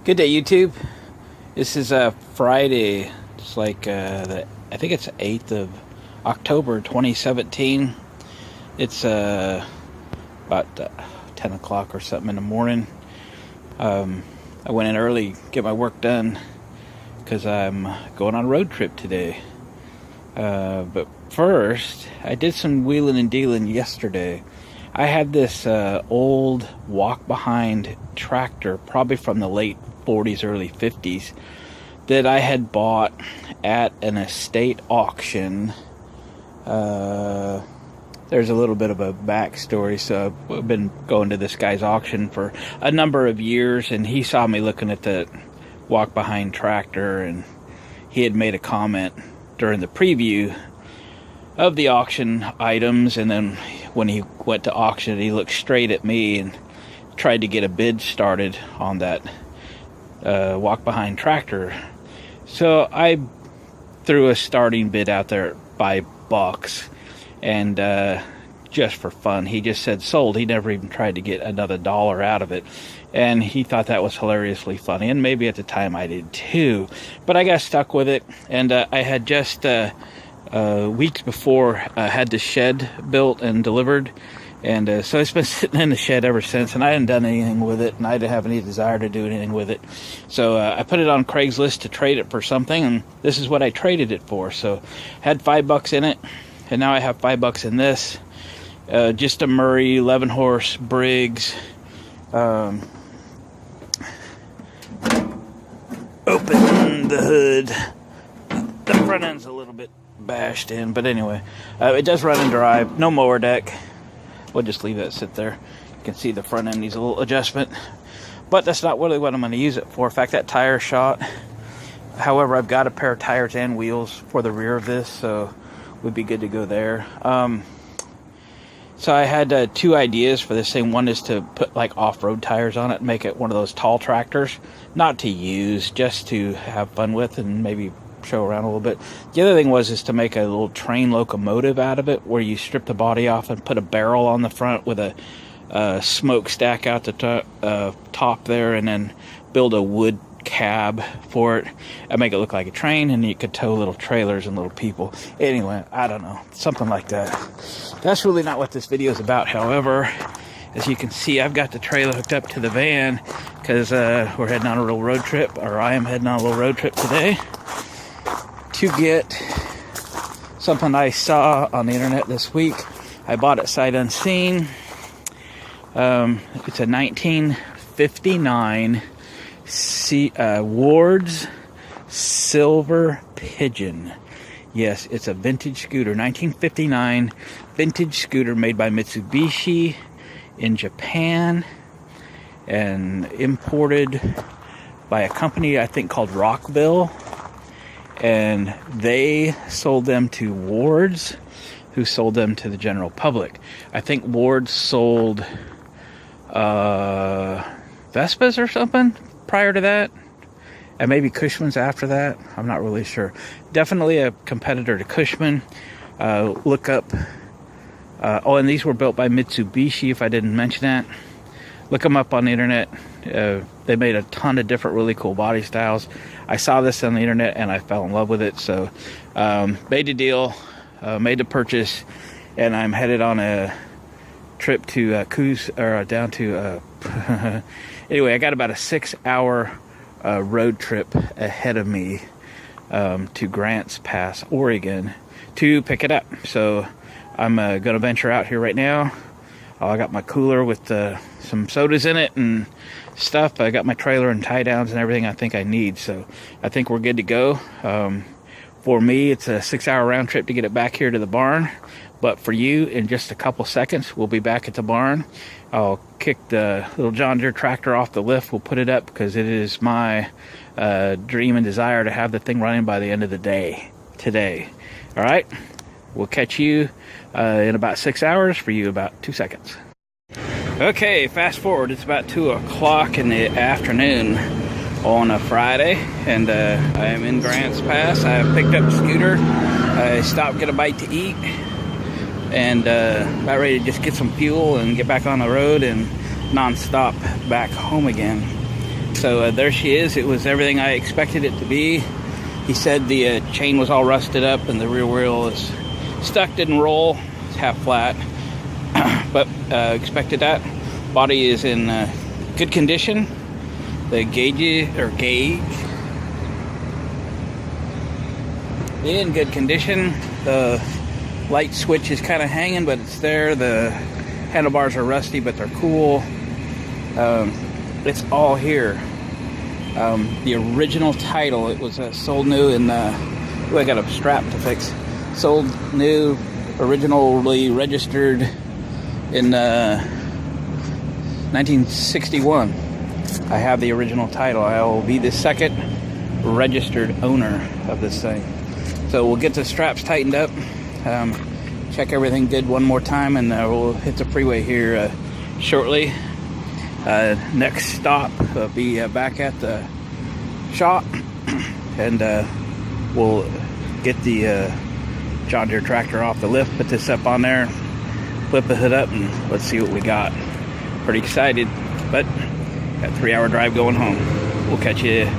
Good day, YouTube. This is Friday. It's like I think it's 8th of October 2017. It's about 10 o'clock or something in the morning. I went in early to get my work done because I'm going on a road trip today. But first, I did some wheeling and dealing yesterday. I had this old walk-behind tractor, probably from the late 40s, early 50s, that I had bought at an estate auction. There's a little bit of a backstory. So I've been going to this guy's auction for a number of years, and he saw me looking at the walk-behind tractor, and he had made a comment during the preview of the auction items, and then when he went to auction, he looked straight at me and tried to get a bid started on that walk-behind tractor. So I threw a starting bid out there at $5, and just for fun, he just said sold. He never even tried to get another dollar out of it, and he thought that was hilariously funny, and maybe at the time I did too, but I got stuck with it. And I had just weeks before had the shed built and delivered, and so it's been sitting in the shed ever since, and I hadn't done anything with it, and I didn't have any desire to do anything with it. So I put it on Craigslist to trade it for something, and this is what I traded it for. So had $5 in it, and now I have $5 in this. Just a Murray 11 horse Briggs. Open the hood. The front end's a little bit bashed in, but anyway, it does run and drive. No mower deck. We'll just leave that sit there. You can see the front end needs a little adjustment, but that's not really what I'm going to use it for. In fact, that tire shot. However, I've got a pair of tires and wheels for the rear of this, so we'd be good to go there. So I had two ideas for this thing. One is to put like off-road tires on it and make it one of those tall tractors, not to use, just to have fun with and maybe show around a little bit. The other thing is to make a little train locomotive out of it, where you strip the body off and put a barrel on the front with a smokestack out the top there, and then build a wood cab for it and make it look like a train, and you could tow little trailers and little people. Anyway, I don't know, something like that. That's really not what this video is about. However, as you can see, I've got the trailer hooked up to the van because we're heading on a little road trip, or I am heading on a little road trip today to get something I saw on the internet this week. I bought it sight unseen. It's a 1959 Ward's Silver Pigeon. Yes, it's a vintage scooter. 1959 vintage scooter made by Mitsubishi in Japan and imported by a company I think called Rockville. And they sold them to Ward's, who sold them to the general public. I think Ward's sold Vespas or something prior to that, and maybe Cushman's after that. I'm not really sure. Definitely a competitor to Cushman. Look up. And these were built by Mitsubishi, if I didn't mention that. Look them up on the internet. They made a ton of different really cool body styles. I saw this on the internet and I fell in love with it. So made a deal, made the purchase, and I'm headed on a trip to down to anyway, I got about a 6-hour road trip ahead of me to Grants Pass, Oregon, to pick it up. So I'm going to venture out here right now. I got my cooler with some sodas in it and stuff. I got my trailer and tie downs and everything I think I need. So I think we're good to go. For me, it's a 6-hour round trip to get it back here to the barn. But for you, in just a couple seconds, we'll be back at the barn. I'll kick the little John Deere tractor off the lift. We'll put it up because it is my dream and desire to have the thing running by the end of the day today. All right? We'll catch you in about 6 hours. For you, about 2 seconds. Okay, fast forward. It's about 2 o'clock in the afternoon on a Friday, and I am in Grants Pass. I picked up a scooter. I stopped, get a bite to eat, and about ready to just get some fuel and get back on the road and non-stop back home again. So there she is. It was everything I expected it to be. He said the chain was all rusted up and the rear wheel is stuck, didn't roll. It's half flat, but expected that. Body is in good condition. The gauge in good condition. The light switch is kind of hanging, but it's there. The handlebars are rusty, but they're cool. It's all here. The original title, it was sold new in I got a strap to fix. Sold new, originally registered in 1961. I have the original title. I will be the second registered owner of this thing. So we'll get the straps tightened up, check everything good one more time, and we'll hit the freeway here shortly. Next stop will be back at the shop, and we'll get the John Deere tractor off the lift, put this up on there, flip the hood up, and let's see what we got. Pretty excited, but got a 3-hour drive going home. We'll catch you,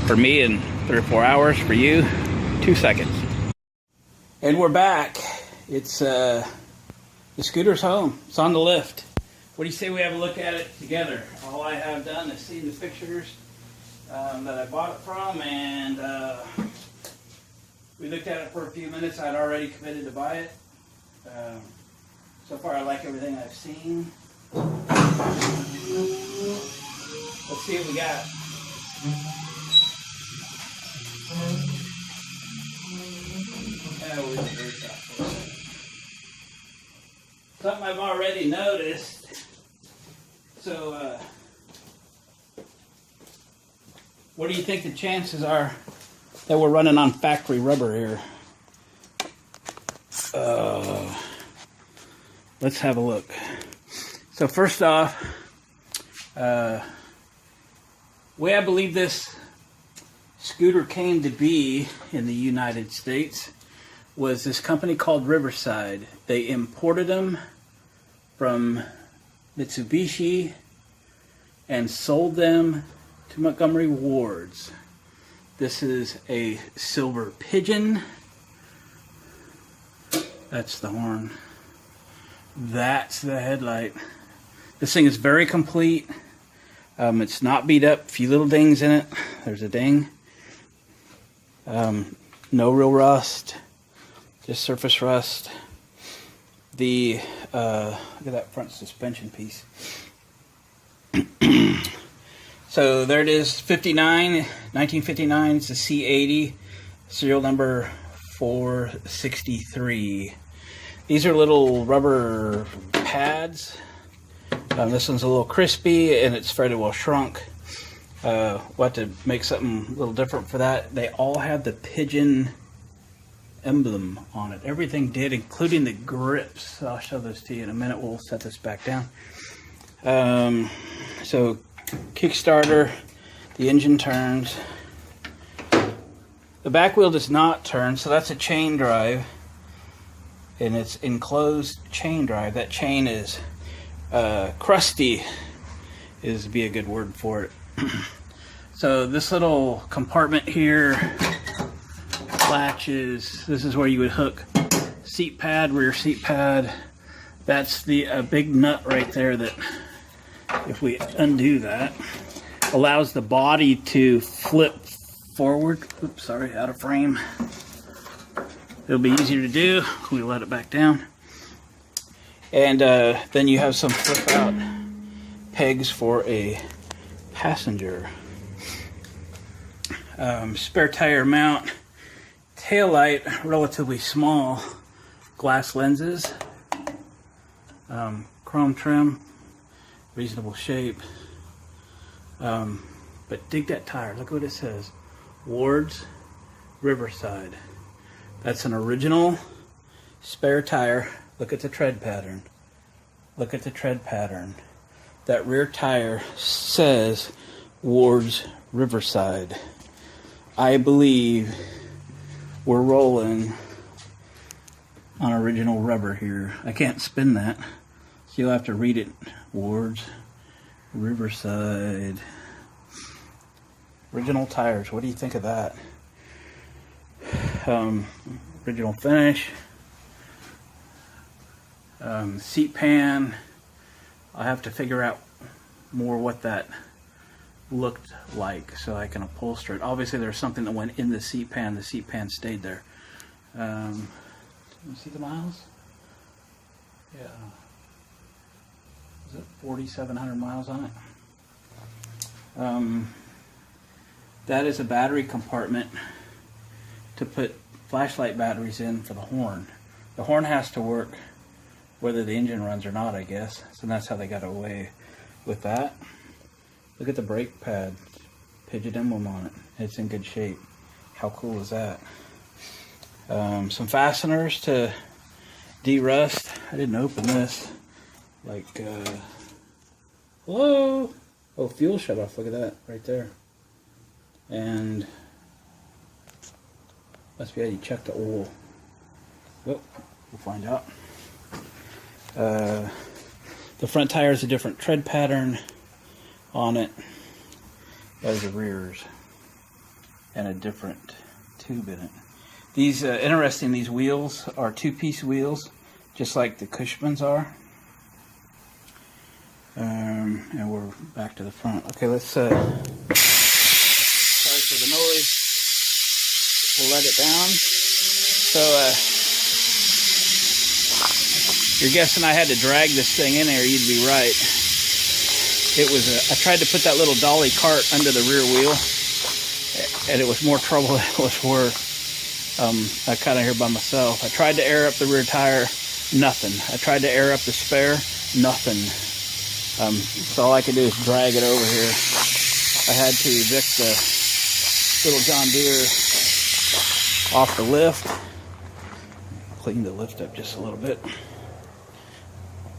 for me, in 3 or 4 hours. For you, 2 seconds. And we're back. It's the scooter's home. It's on the lift. What do you say we have a look at it together? All I have done is seen the pictures that I bought it from, and we looked at it for a few minutes. I'd already committed to buy it. So far, I like everything I've seen. Let's see what we got. Something I've already noticed. So, what do you think the chances are that we're running on factory rubber here? Let's have a look. So first off, way I believe this scooter came to be in the United States was this company called Riverside. They imported them from Mitsubishi and sold them to Montgomery Wards. This is a Silver Pigeon. That's the horn. That's the headlight. This thing is very complete. It's not beat up. A few little dings in it. There's a ding. No real rust. Just surface rust. The look at that front suspension piece. So there it is, 1959. It's a C80, serial number 463. These are little rubber pads. This one's a little crispy and it's fairly well shrunk. We'll have to make something a little different for that. They all have the Pigeon emblem on it. Everything did, including the grips. I'll show those to you in a minute. We'll set this back down. So Kickstarter, the engine turns. The back wheel does not turn, so that's a chain drive. And it's enclosed chain drive. That chain is crusty, would be a good word for it. So this little compartment here latches. This is where you would hook seat pad, rear seat pad. That's the big nut right there that, if we undo that, allows the body to flip forward. Oops, sorry, out of frame. It'll be easier to do if we let it back down. And then you have some flip out pegs for a passenger. Spare tire mount. Taillight, relatively small. Glass lenses. Chrome trim. Reasonable shape. But dig that tire. Look what it says. Wards Riverside. That's an original spare tire. Look at the tread pattern. Look at the tread pattern. That rear tire says Wards Riverside. I believe we're rolling on original rubber here. I can't spin that, so you'll have to read it. Wards Riverside. Original tires. What do you think of that? Original finish. Seat pan. I'll have to figure out more what that looked like so I can upholster it. Obviously there's something that went in the seat pan. The seat pan stayed there. You see the miles? Yeah. Is it 4,700 miles on it? That is a battery compartment to put flashlight batteries in for the horn. The horn has to work whether the engine runs or not, I guess. So that's how they got away with that. Look at the brake pad. Pidgeot emblem on it. It's in good shape. How cool is that? Some fasteners to de-rust. I didn't open this. Like, hello? Oh, fuel shut off. Look at that right there. And must be how you check the oil. Oh, we'll find out. The front tire is a different tread pattern on it as the rears, and a different tube in it. These interesting. These wheels are two-piece wheels, just like the Cushmans are. And we're back to the front. Okay, let's. Sorry for the noise. We'll let it down. So you're guessing I had to drag this thing in there. You'd be right. It was. I tried to put that little dolly cart under the rear wheel, and it was more trouble than it was worth. I kind of here by myself. I tried to air up the rear tire, nothing. I tried to air up the spare, nothing. So all I could do is drag it over here. I had to evict the little John Deere off the lift. Clean the lift up just a little bit.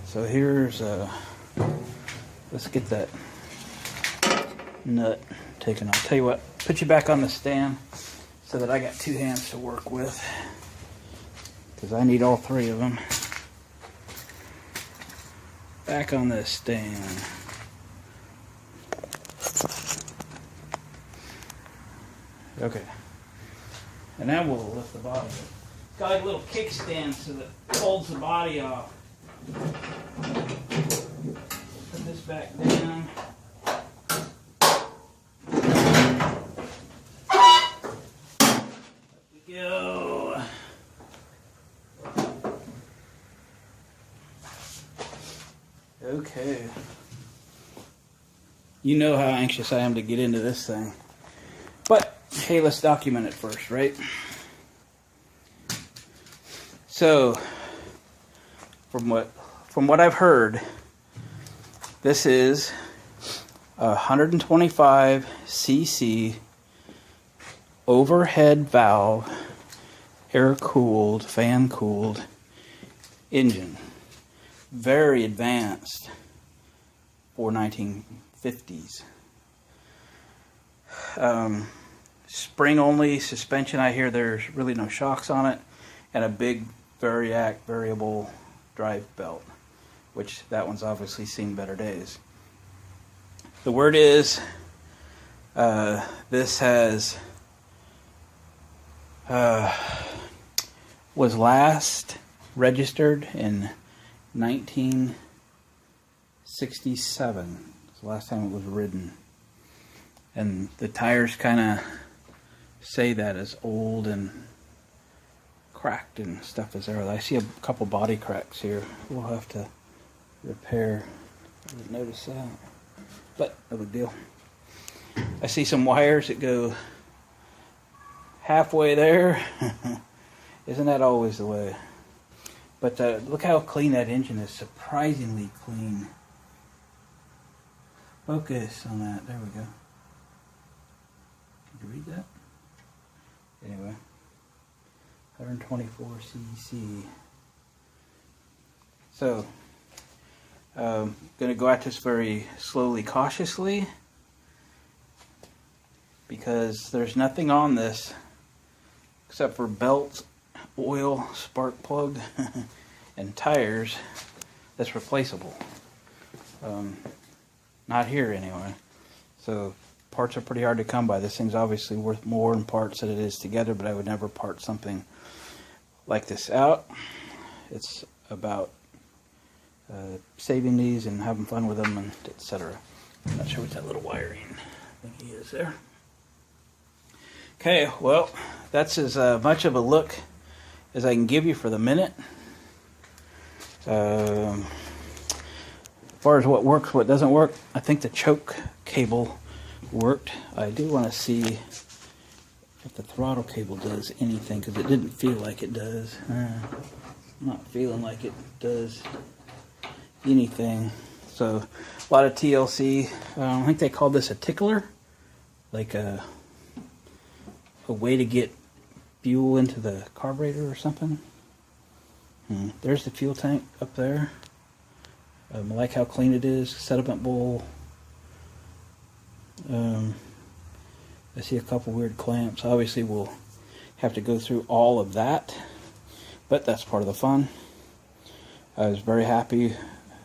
So here's, let's get that nut taken off. Tell you what, put you back on the stand so that I got two hands to work with, because I need all three of them. Back on this stand. Okay. And now we'll lift the body up. It's got like a little kickstand so that it holds the body off. Put this back down. There we go. Okay. You know how anxious I am to get into this thing. But, hey, let's document it first, right? So, from what I've heard, this is a 125 cc overhead valve, air-cooled, fan-cooled engine. Very advanced for 1950s. Spring-only suspension. I hear there's really no shocks on it, and a big Variac variable drive belt, which that one's obviously seen better days. The word is this has was last registered in 1967. It's the last time it was ridden. And the tires kind of say that as old and cracked and stuff is there. I see a couple body cracks here. We'll have to repair. I didn't notice that. But no big deal. I see some wires that go halfway there. Isn't that always the way? But look how clean that engine is. Surprisingly clean. Focus on that. There we go. Did you read that? Anyway. 124 cc. So, going to go at this very slowly, cautiously, because there's nothing on this except for belt, oil, spark plug, and tires that's replaceable. Not here anyway. So Parts are pretty hard to come by. This thing's obviously worth more in parts than it is together, but I would never part something like this out. It's about saving these and having fun with them, and etc. I'm not sure what that little wiring thingy is there. Okay, well, that's as much of a look as I can give you for the minute. As far as what works, what doesn't work, I think the choke cable worked. I do want to see if the throttle cable does anything, because it didn't feel like it does. I'm not feeling like it does anything. So a lot of TLC. I think they call this a tickler, like a way to get fuel into the carburetor or something. There's the fuel tank up there. I like how clean it is. Sediment bowl. I see a couple weird clamps. Obviously we'll have to go through all of that, but that's part of the fun. I was very happy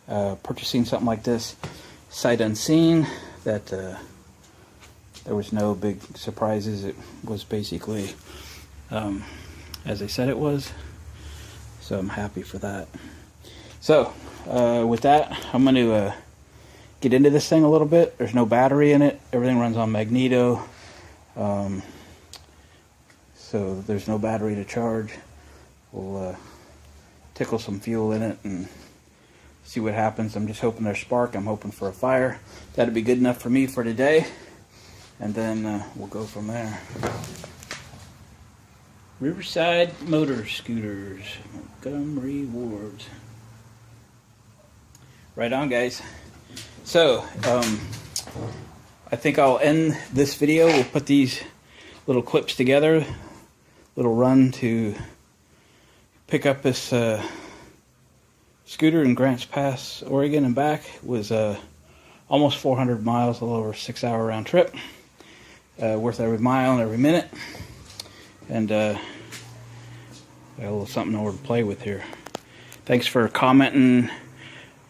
purchasing something like this sight unseen, that there was no big surprises. It was basically as they said it was, so I'm happy for that. So with that, I'm going to get into this thing a little bit. There's no battery in it. Everything runs on magneto, so there's no battery to charge. We'll tickle some fuel in it and see what happens. I'm just hoping there's spark. I'm hoping for a fire. That'd be good enough for me for today, and then we'll go from there. Riverside Motor Scooters, Montgomery Ward. Right on, guys. So I think I'll end this video. We'll put these little clips together. Little run to pick up this scooter in Grants Pass, Oregon and back. It was almost 400 miles, a little over 6-hour round trip. Worth every mile and every minute. And got a little something more to play with here. Thanks for commenting,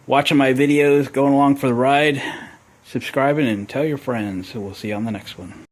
watching my videos, going along for the ride, subscribing, and tell your friends. So we'll see you on the next one.